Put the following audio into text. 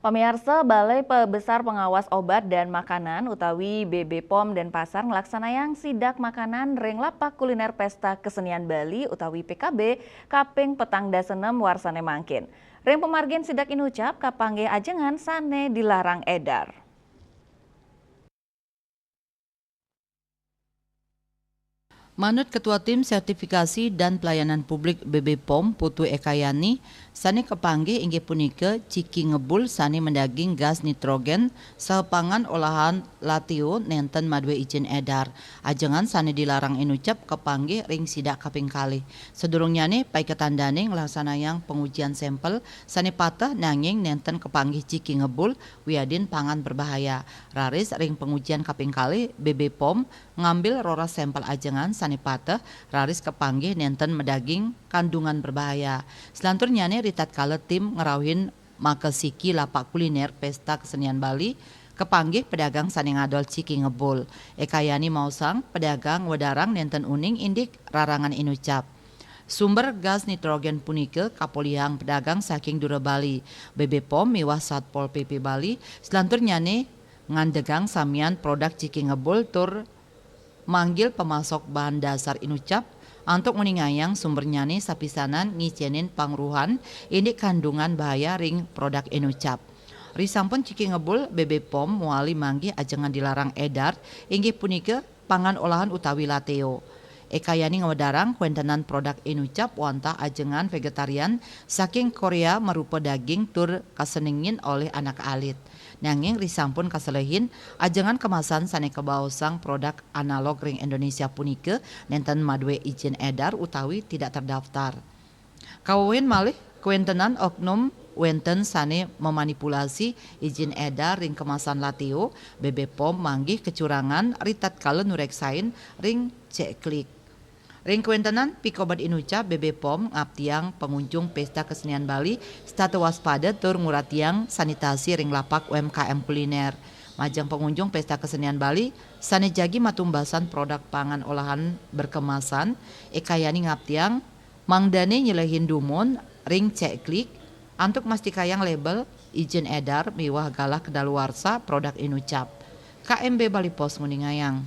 Pemirsa, Balai Pembesar Pengawas Obat dan Makanan utawi BB POM dan Pasar ngelaksanayang sidak makanan ring lapak kuliner Pesta Kesenian Bali utawi PKB kaping petang dasenem warsane mangkin. Ring pemargin sidak inucap kapanggih ajengan sane dilarang edar. Manut Ketua Tim Sertifikasi dan Pelayanan Publik BB POM Putu Ekayani, sani kepanggih inggih punika ciki ngebul sani mendaging gas nitrogen sapangan olahan latio nenten madwe izin edar. Ajengan sani dilarang inucap kepanggih ring sidak kaping kalih. Sedurungnya nih pai ketandane ngelaksanayang pengujian sampel sani patah nanging nenten kepanggih ciki ngebul wiadin pangan berbahaya. Raris ring pengujian kaping kalih BB POM ngambil roras sampel ajengan sani patah raris kepanggih nenten medaging kandungan berbahaya. Selanturnya nih ritat kala tim ngerawin makasiki lapak kuliner Pesta Kesenian Bali kepanggih pedagang sani ngadol ciki ngebul. Ekayani mausang pedagang wedarang nenten uning indik rarangan inucap. Sumber gas nitrogen punika kapolihang pedagang saking Dura Bali. BB POM miwah Satpol PP Bali selanturnya nih ngandegang samian produk ciki ngebul tur manggil pemasok bahan dasar inucap untuk meningayang sumbernya nih sapisanan ngicenin pangruhan ini kandungan bahaya ring produk inucap. Risampun ciki ngebul BB POM muali manggi ajengan dilarang edar inggih punika pangan olahan utawi lateo. Ekayani ngewedarang kuentenan produk inucap wantah ajengan vegetarian saking Korea merupa daging tur kasenengin oleh anak alit. Nanging risampun kaselehin ajengan kemasan sane kebaosang produk analog ring Indonesia punike nenten madwe izin edar utawi tidak terdaftar. Kawin malih kuentenan oknum wenten sane memanipulasi izin edar ring kemasan latio BB POM manggih kecurangan ritat kala nureksain ring ceklik. Ring kuentenan pikobat inucap BB POM ngaptiang pengunjung Pesta Kesenian Bali statu waspada tur nguratiang sanitasi ring lapak UMKM kuliner. Majang pengunjung Pesta Kesenian Bali sane jagi matumbasan produk pangan olahan berkemasan ekayani ngaptiang mangdane nyelehin dumun ring ceklik antuk mastikayang label izin edar miwah galah kedaluarsa produk inucap. KMB Bali Pos nguningayang.